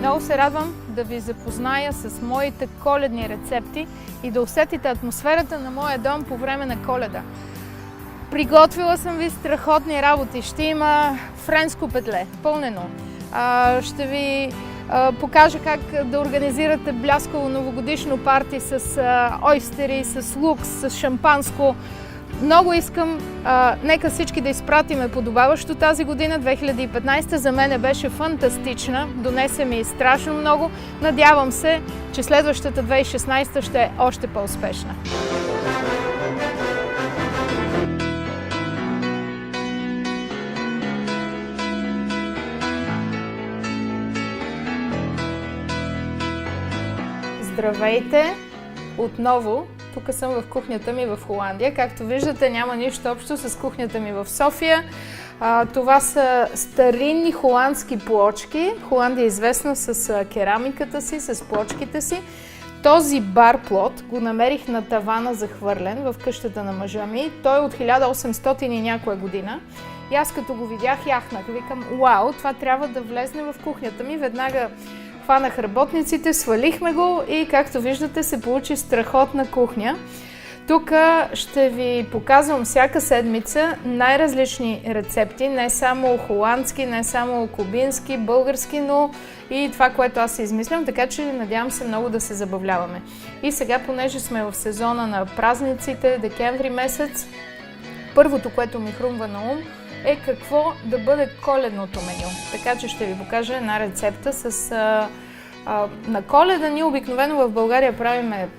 Много се радвам да ви запозная с моите коледни рецепти и да усетите атмосферата на моя дом по време на Коледа. Приготвила съм ви страхотни работи. Ще има френско петле, пълнено. Ще ви покажа как да организирате бляскаво новогодишно парти с ойстери, с лукс, с шампанско. Много искам, нека всички да изпратиме подобаващо тази година, 2015. За мен беше фантастична, донесе ми страшно много. Надявам се, че следващата 2016 ще е още по-успешна. Здравейте! Отново, тук съм в кухнята ми в Холандия. Както виждате, няма нищо общо с кухнята ми в София. Това са старинни холандски плочки. Холандия е известна с керамиката си, с плочките си. Този бар-плот го намерих на тавана захвърлен в къщата на мъжа ми. Той е от 1800 и някоя година. И аз като го видях, яхнах. Викам, вау, това трябва да влезне в кухнята ми. Веднага хванах работниците, свалихме го и както виждате се получи страхотна кухня. Тук ще ви показвам всяка седмица най-различни рецепти, не само холандски, не само кубински, български, но и това, което аз измислям, така че надявам се много да се забавляваме. И сега, понеже сме в сезона на празниците, декември месец, първото, което ми хрумва на ум, е какво да бъде коледното меню. Така че ще ви покажа една рецепта с... на Коледа ние обикновено в България правиме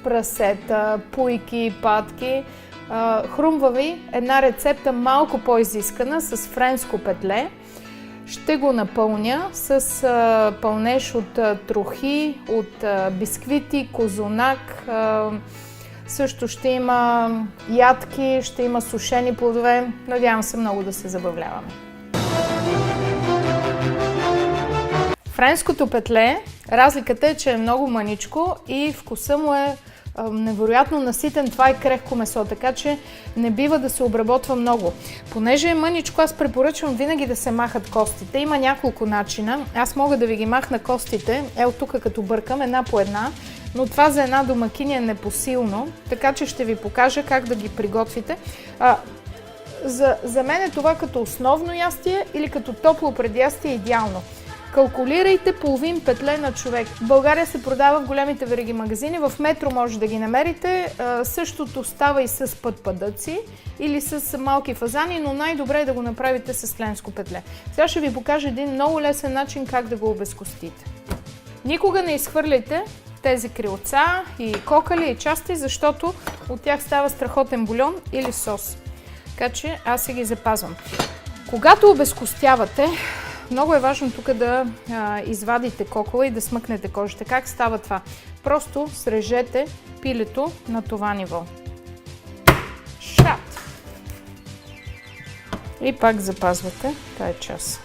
прасета, пуйки, патки. Хрумва ви една рецепта малко по-изискана с френско петле. Ще го напълня с пълнеж от трохи, от бисквити, козунак. Също ще има ядки, ще има сушени плодове. Надявам се много да се забавляваме. Френското петле, разликата е, че е много мъничко и вкуса му е невероятно наситен. Това е крехко месо, така че не бива да се обработва много. Понеже е мъничко, аз препоръчвам винаги да се махат костите. Има няколко начина. Аз мога да ви ги махна костите. Ето тук като бъркам една по една. Но това за една домакиня е непосилно, така че ще ви покажа как да ги приготвите. За мен е това като основно ястие или като топло предястие идеално. Калкулирайте половин петле на човек. В България се продава в големите вериги магазини, в Метро може да ги намерите. Същото става и с пътпадъци или с малки фазани, но най-добре е да го направите с френско петле. Сега ще ви покажа един много лесен начин как да го обезкостите. Никога не изхвърляйте тези крилца и кокали и части, защото от тях става страхотен бульон или сос. Така че аз си ги запазвам. Когато обезкостявате, много е важно тук да извадите кокала и да смъкнете кожата. Как става това? Просто срежете пилето на това ниво. Шат! И пак запазвате тая част.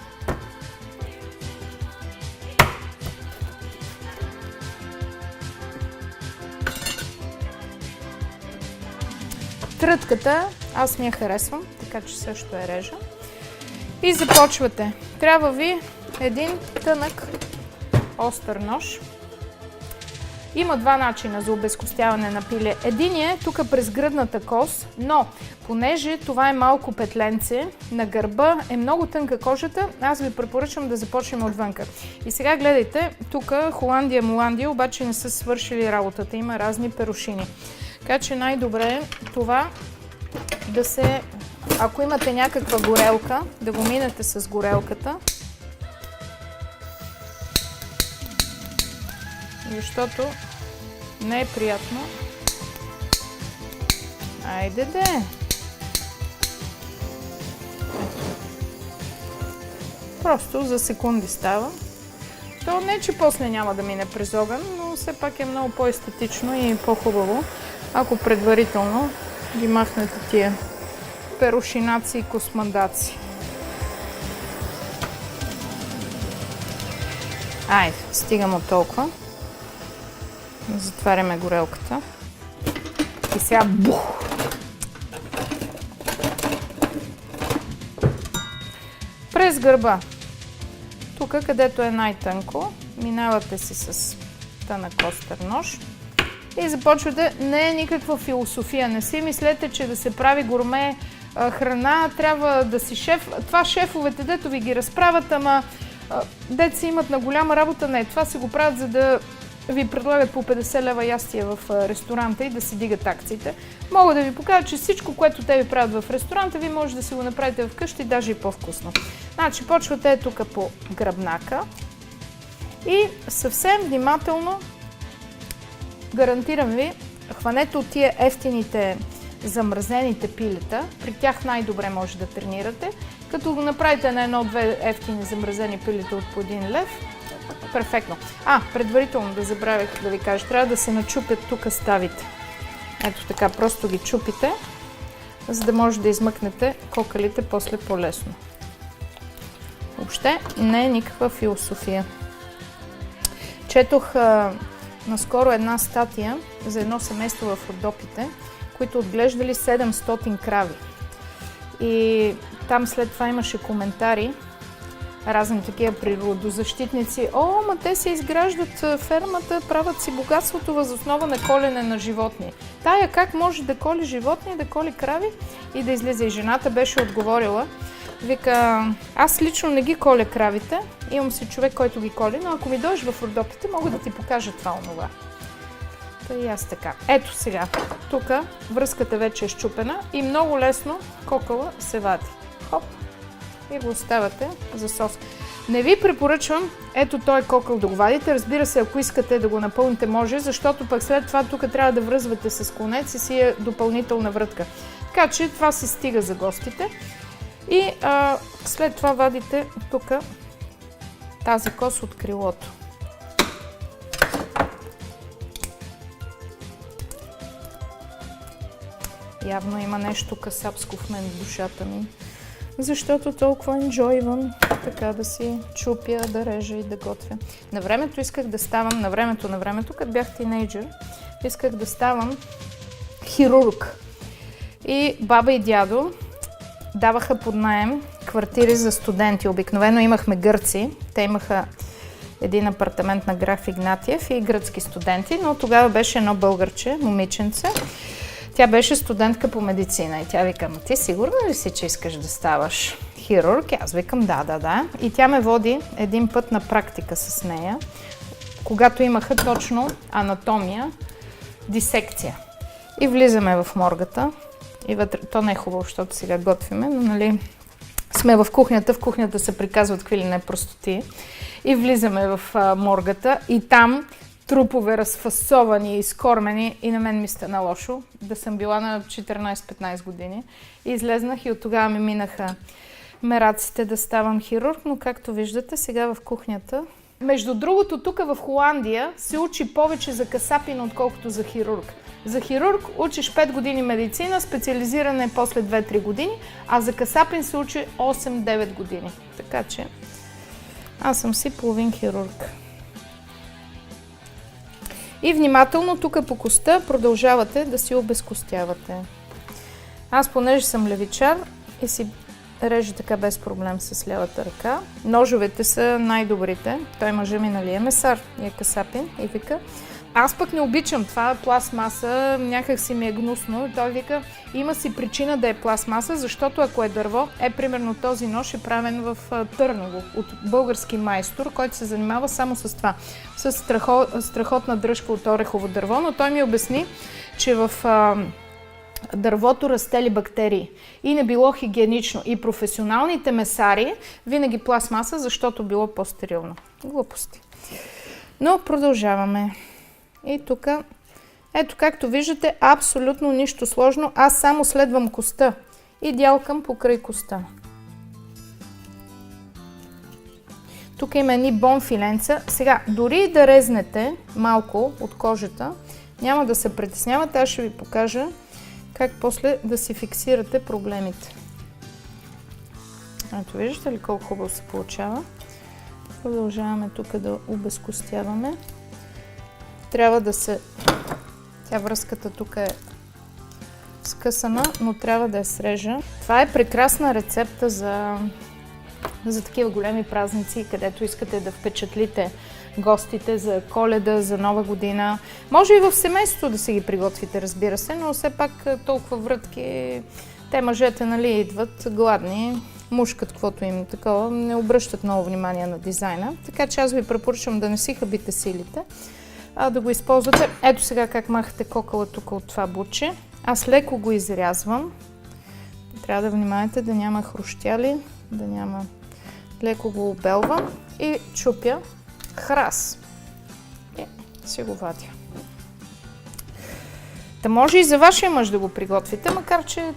Трътката аз не я харесвам, така че също я режа. И започвате. Трябва ви един тънък остър нож. Има два начина за обезкостяване на пиле. Единият е тук през гръдната кост, но понеже това е малко петленце, на гърба е много тънка кожата, аз ви препоръчвам да започнем отвънка. И сега гледайте, тук Холандия, обаче не са свършили работата, има разни перушини. Така че най-добре е това да се... Ако имате някаква горелка, да го минете с горелката. Защото не е приятно. Айде де! Просто за секунди става. То не, че после няма да мине през огън, но все пак е много по-естетично и по-хубаво, ако предварително ги махнете тия перушинаци и космандаци. Айде, стигам от толкова. Затваряме горелката. И сега бух! През гърба. Тук, където е най-тънко, минавате си с тънък остър нож и започвате. Не е никаква философия. Не си мислете, че да се прави гурме храна трябва да си шеф. Това шефовете, дето ви ги разправят, ама деца имат на голяма работа. Не, това си го правят, за да ви предлагат по 50 лева ястия в ресторанта и да си дигат акциите. Мога да ви покажа, че всичко, което те ви правят в ресторанта, ви може да си го направите вкъщи, даже и по-вкусно. Значи, почвате тук по гръбнака и съвсем внимателно, гарантирам ви, хванете от тия ефтините замразените пилета. При тях най-добре може да тренирате. Като го направите на едно-две ефтини замразени пилета от по 1 лев, перфектно. Предварително да забравях да ви кажа, трябва да се начупят тук ставите. Ето така, просто ги чупите, за да може да измъкнете кокалите после по-лесно. Въобще не е никаква философия. Четох наскоро една статия за едно семейство в Родопите, които отглеждали 700 крави. И там след това имаше коментари, разни такива природозащитници. Ма те се изграждат фермата, правят си богатството въз основа на колене на животни. Тая как може да коли животни, да коли крави и да излиза? И жената беше отговорила, вика, аз лично не ги коля кравите, имам си човек, който ги коли, но ако ми дойдеш в Родопите, мога да ти покажа това-онова. И аз така. Ето сега, тук връзката вече е счупена и много лесно кокала се вади. Хоп! И го оставяте за сос. Не ви препоръчвам ето този кокъл да го вадите. Разбира се, ако искате да го напълните, може, защото пък след това тук трябва да връзвате с клонец и си е допълнителна врътка. Така че това се стига за гостите. И след това вадите тук тази кост от крилото. Явно има нещо касапско в мен в душата ми, защото толкова енджойвам така да си чупя, да режа и да готвя. На времето исках да ставам, на времето, като бях тинейджър, исках да ставам хирург. И баба и дядо даваха под наем квартири за студенти. Обикновено имахме гърци, те имаха един апартамент на граф Игнатиев и гръцки студенти, но тогава беше едно българче, момиченце. Тя беше студентка по медицина и тя вика, ти сигурна ли си, че искаш да ставаш хирург? Аз викам, да. И тя ме води един път на практика с нея, когато имаха точно анатомия, дисекция. И влизаме в моргата. И вътре, то не е хубаво, защото сега готвиме, но нали, сме в кухнята се приказват какви ли не простоти. И влизаме в моргата и там трупове разфасовани, изкормени и на мен ми стана лошо. Да съм била на 14-15 години. И излезнах и от тогава ми минаха мераците да ставам хирург, но както виждате сега в кухнята. Между другото, тук в Холандия се учи повече за касапин, отколкото за хирург. За хирург учиш 5 години медицина, специализиране после 2-3 години, а за касапин се учи 8-9 години. Така че аз съм си половин хирург. И внимателно тук по коста продължавате да си обезкостявате. Аз, понеже съм левичар и си режа така без проблем с лявата ръка. Ножовете са най-добрите. Той мъжа ми, нали, е месар и е касапин и вика. Аз пък не обичам това, пластмаса, някак си ми е гнусно. Той вика, има си причина да е пластмаса, защото ако е дърво, примерно този нож е правен в Търново от български майстор, който се занимава само с това. С страхотна дръжка от орехово дърво, но той ми обясни, че в дървото растели бактерии и не било хигиенично. И професионалните месари винаги пластмаса, защото било по-стерилно. Глупости. Но продължаваме. И тук, ето както виждате, абсолютно нищо сложно. Аз само следвам коста и дялкам покрай коста. Тук има едни бонфиленца. Сега, дори да резнете малко от кожата, няма да се притеснявате. Аз ще ви покажа как после да си фиксирате проблемите. Ето, виждате ли колко хубаво се получава? Продължаваме тук да обезкостяваме. Трябва да се... Тя връзката тук е скъсана, но трябва да я срежа. Това е прекрасна рецепта за за такива големи празници, където искате да впечатлите гостите за Коледа, за Нова година. Може и в семейството да си ги приготвите, разбира се, но все пак толкова врътки, те мъжете, нали, идват гладни, мушкат каквото им такова, не обръщат много внимание на дизайна. Така че аз ви препоръчвам да не си хабите силите, а да го използвате. Ето сега как махате кокала тук от това буче. Аз леко го изрязвам. Трябва да внимавате да няма хрущяли, да няма... Леко го обелвам и чупя храс. И си го вадя. Да може и за вашия мъж да го приготвите, макар че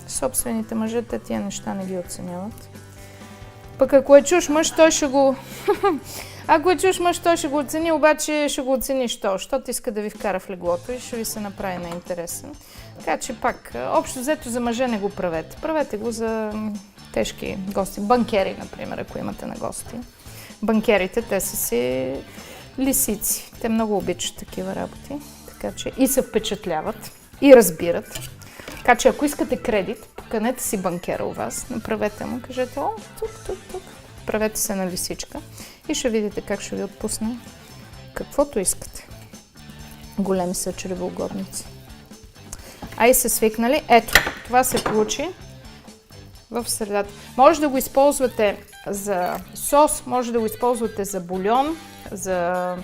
собствените мъжете тия неща не ги оценяват. Пък ако е чуш мъж, той ще го... Ако е чуш мъж, той ще го оцени, обаче ще го оцени защото иска да ви вкара в леглото и ще ви се направи неинтересен. Така че пак, общо взето за мъже не го правете. Правете го за тежки гости. Банкери, например, ако имате на гости. Банкерите, те са си лисици. Те много обичат такива работи. Така че и се впечатляват, и разбират. Така че ако искате кредит, поканете си банкера у вас, направете му, кажете, о, тук. Правете се на лисичка и ще видите как ще ви отпусне каквото искате. Големи са чревоугодници. И се свикнали. Ето, това се получи в средата. Може да го използвате за сос, може да го използвате за бульон, за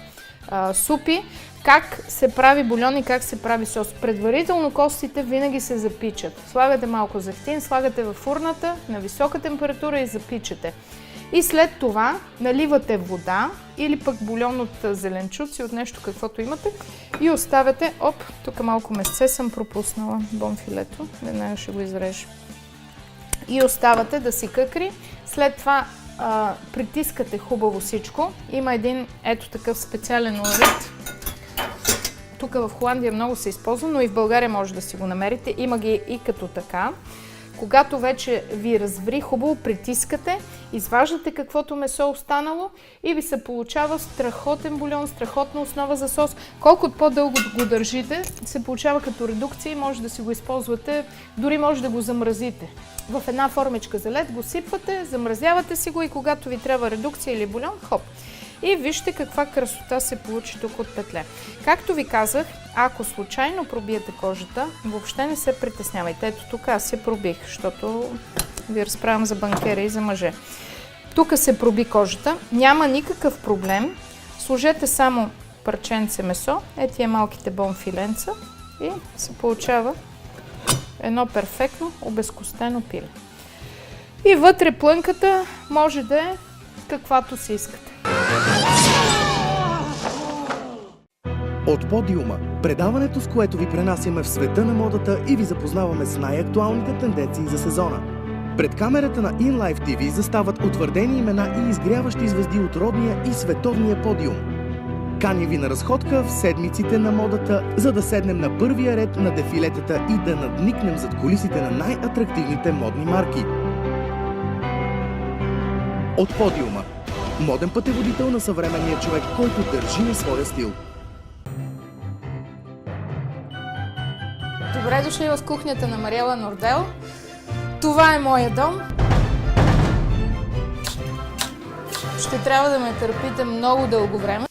супи. Как се прави бульон и как се прави сос? Предварително костите винаги се запичат. Слагате малко зехтин, слагате във фурната на висока температура и запичате. И след това наливате вода или пък бульон от зеленчуци, от нещо каквото имате и оставяте, тук малко месце съм пропуснала, бонфилето, веднага ще го изрежа. И оставате да си къкри, след това притискате хубаво всичко. Има един ето такъв специален уред. Тук в Холандия много се използва, но и в България може да си го намерите. Има ги и като така. Когато вече ви разври, хубаво притискате, изваждате каквото месо останало и ви се получава страхотен бульон, страхотна основа за сос. Колкото по-дълго го държите, се получава като редукция и може да си го използвате, дори може да го замразите. В една формичка за лед го сипвате, замразявате си го и когато ви трябва редукция или бульон, хоп. И вижте каква красота се получи тук от петле. Както ви казах, ако случайно пробиете кожата, въобще не се притеснявайте. Ето тук аз се пробих, защото ви разправям за банкера и за мъже. Тук се проби кожата, няма никакъв проблем. Сложете само парченце месо, тия малките бонфиленца и се получава едно перфектно обезкостено пиле. И вътре плънката може да е каквато си искате. От подиума – предаването, с което ви пренасяме в света на модата и ви запознаваме с най-актуалните тенденции за сезона. Пред камерата на InLive TV застават утвърдени имена и изгряващи звезди от родния и световния подиум. Кани ви на разходка в седмиците на модата, за да седнем на първия ред на дефилетата и да надникнем зад кулисите на най-атрактивните модни марки. От подиума – моден пътеводител на съвременния човек, който държи на своя стил. Добре дошли в кухнята на Мариела Нордел. Това е моя дом. Ще трябва да ме търпите много дълго време.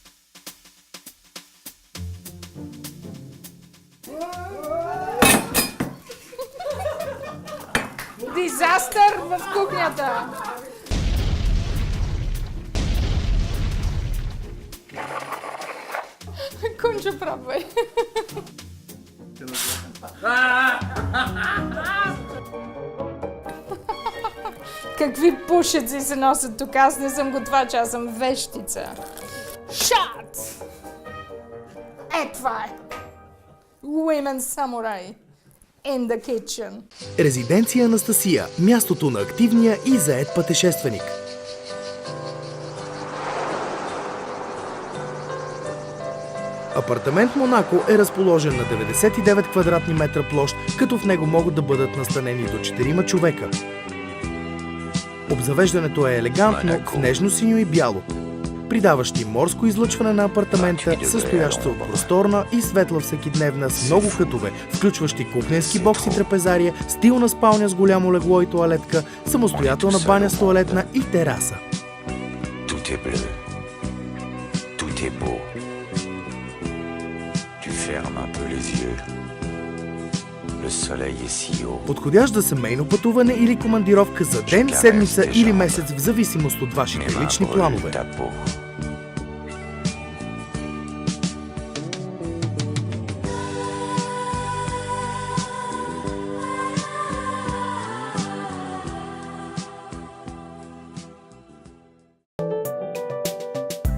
Дизастър в кухнята! Кунчо, пробвай! Какви пушеци се носят тук? Аз не съм готова, че аз съм вещица. Шат! Това е! Women Samurai in the kitchen. Резиденция Анастасия – мястото на активния и заед пътешественик. Апартамент Монако е разположен на 99 квадратни метра площ, като в него могат да бъдат настанени до 4 човека. Обзавеждането е елегантно, в нежно синьо и бяло. придаващи морско излъчване на апартамента, състоящ се от просторна и светла всекидневна с много хътове, включващи кухненски бокс и трапезария, стилна спалня с голямо легло и тоалетка, самостоятелна баня с тоалетна и тераса. Tout est bleu. Tout est beau. Tu fermes un peu les yeux. Le soleil est si haut. Подходящ за семейно пътуване или командировка за ден, седмица или месец в зависимост от вашите лични планове.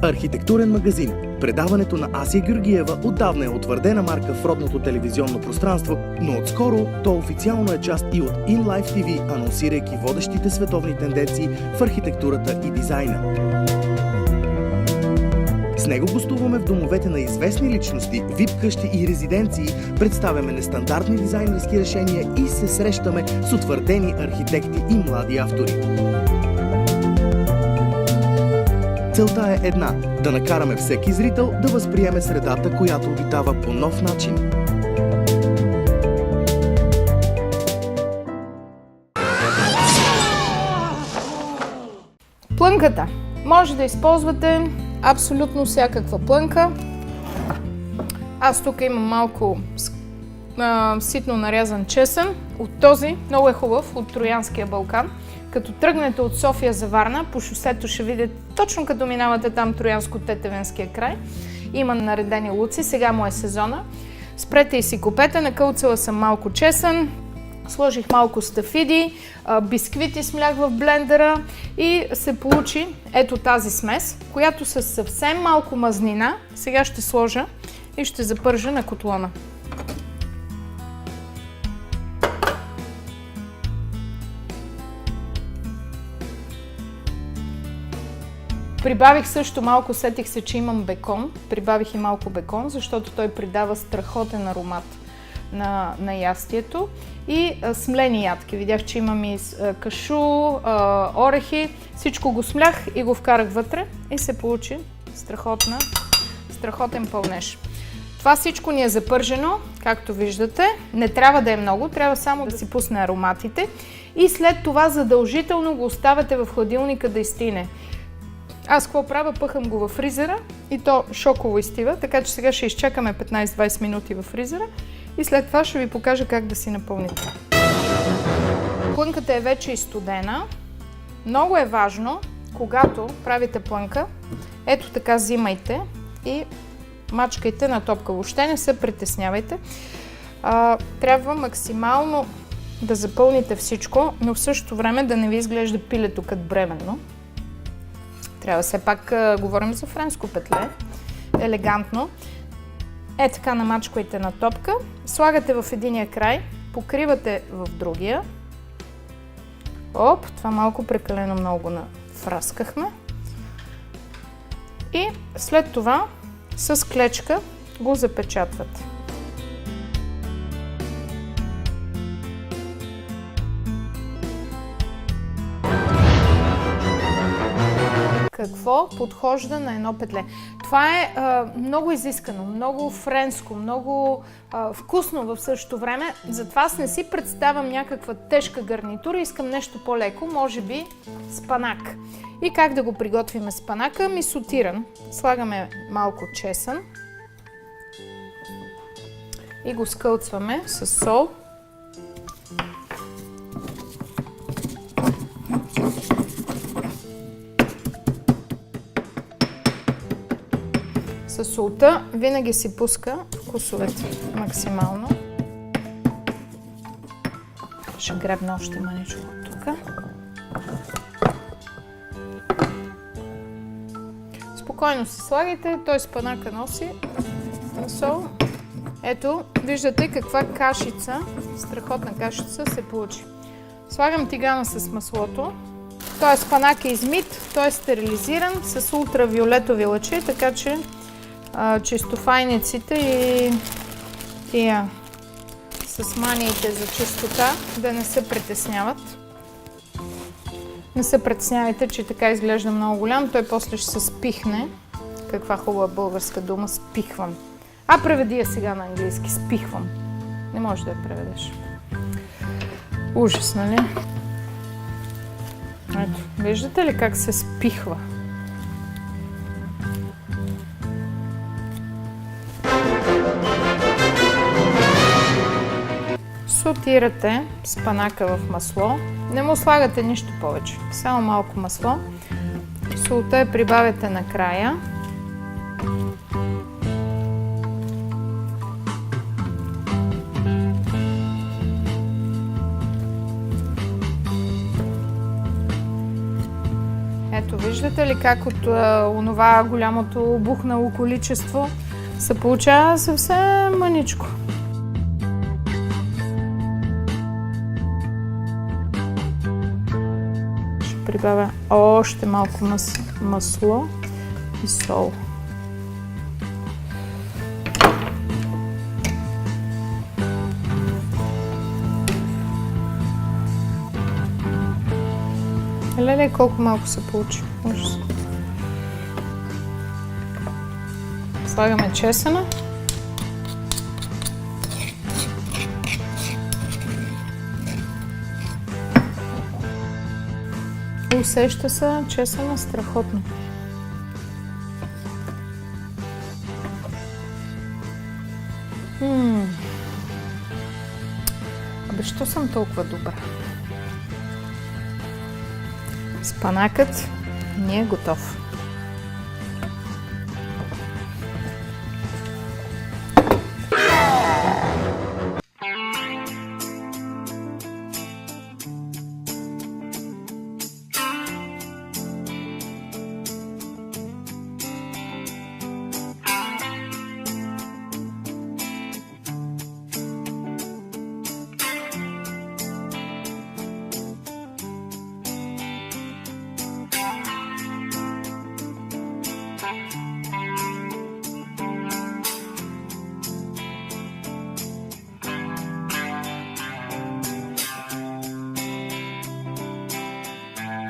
Архитектурен магазин. Предаването на Асия Георгиева отдавна е утвърдена марка в родното телевизионно пространство, но отскоро то официално е част и от InLife TV, анонсирайки водещите световни тенденции в архитектурата и дизайна. С него гостуваме в домовете на известни личности, VIP къщи и резиденции, представяме нестандартни дизайнерски решения и се срещаме с утвърдени архитекти и млади автори. Целта е една – да накараме всеки зрител да възприеме средата, която обитава по нов начин. Плънката. Може да използвате абсолютно всякаква плънка. Аз тук имам малко ситно нарязан чесън. От този, много е хубав, от Троянския Балкан. Като тръгнете от София за Варна, по шосето ще видите, точно като минавате там Троянско-Тетевенския край. Има наредени луци, сега му е сезона. Спрете и си купете, накълцала съм малко чесън, сложих малко стафиди, бисквити смлях в блендера и се получи ето тази смес, която със съвсем малко мазнина сега ще сложа и ще запържа на котлона. Прибавих също малко, сетих се, че имам бекон. Прибавих и малко бекон, защото той придава страхотен аромат на ястието. И смлени ядки. Видях, че имам и кашу, орехи. Всичко го смлях и го вкарах вътре и се получи страхотен пълнеж. Това всичко ни е запържено, както виждате. Не трябва да е много, трябва само да си пусне ароматите. И след това задължително го оставяте в хладилника да изстине. Аз какво правя? Пъхам го във фризера и то шоково изстива, така че сега ще изчакаме 15-20 минути във фризера и след това ще ви покажа как да си напълните. Плънката е вече изстудена. Много е важно, когато правите плънка, ето така взимайте и мачкайте на топка. Въобще не се притеснявайте. Трябва максимално да запълните всичко, но в същото време да не ви изглежда пилето като бременно. Трябва все пак говорим за френско петле, елегантно. Е така намачквайте на топка, слагате в единия край, покривате в другия. Оп, това малко прекалено много го нафраскахме. И след това с клечка го запечатвате. Какво подхожда на едно петле? Това е много изискано, много френско, много вкусно в същото време. Затова аз не си представям някаква тежка гарнитура, искам нещо по-леко, може би спанак. И как да го приготвим спанака? Сотиран. Слагаме малко чесън и го скълцваме с сол. Със солта винаги си пуска вкусовете максимално. Ще гребна още маничко от тук. Спокойно си слагайте, той спанака носи на сол. Ето, виждате каква кашица, страхотна кашица се получи. Слагам тигана с маслото. Той спанак е измит, той е стерилизиран с ултравиолетови лъчи, така че чистофайниците и тия с маниите за чистота да не се притесняват. Не се притеснявайте, че така изглежда много голям. Той после ще се спихне. Каква хубава българска дума, спихвам. Преведи я сега на английски, спихвам. Не можеш да я преведеш. Ужас, нали? Ето, виждате ли как се спихва? Сотирате спанака в масло. Не му слагате нищо повече, само малко масло. Солта я прибавяте накрая. Ето, виждате ли как от онова голямото бухнало количество се получава съвсем мъничко. Ще прибавя още малко масло и сол. Леле, колко малко се получи. Ужас. Слагаме чесъна. Усеща се чесъна страхотно. Абе, що съм толкова добра? Спанакът ни е готов.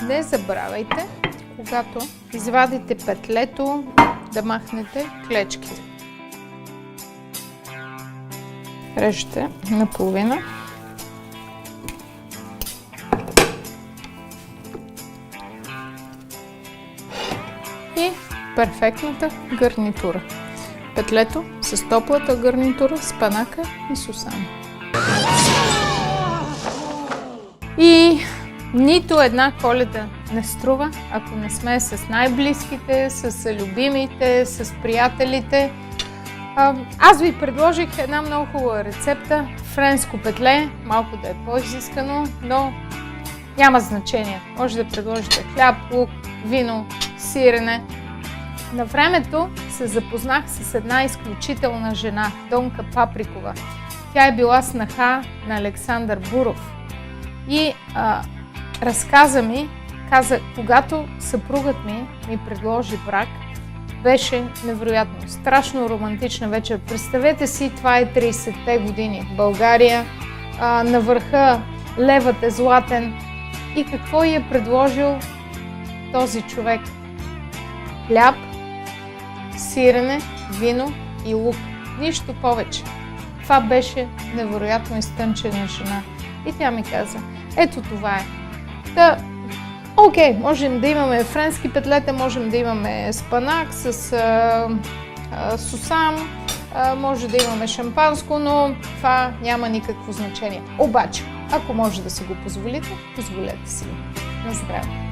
Не забравяйте, когато извадите петлето, да махнете клечките. Режете наполовина. И перфектната гарнитура. Петлето с топлата гарнитура, спанака и сусана. И нито една Коледа не струва, ако не сме с най-близките, с любимите, с приятелите. Аз ви предложих една много хубава рецепта. Френско петле, малко да е по-изискано, но няма значение. Може да предложите хляб, лук, вино, сирене. На времето се запознах с една изключителна жена, Донка Паприкова. Тя е била снаха на Александър Буров. И разказа ми, каза, когато съпругът ми предложи брак, беше невероятно, страшно романтична вечер. Представете си, това е 30-те години. България, на върха левът е златен. И какво ѝ е предложил този човек? Хляб, сирене, вино и лук. Нищо повече. Това беше невероятно изтънчена жена. И тя ми каза, ето това е. Окей, можем да имаме френски петлета, можем да имаме спанак с сусан, може да имаме шампанско, но това няма никакво значение. Обаче, ако може да си го позволите, позволете си. На здраве!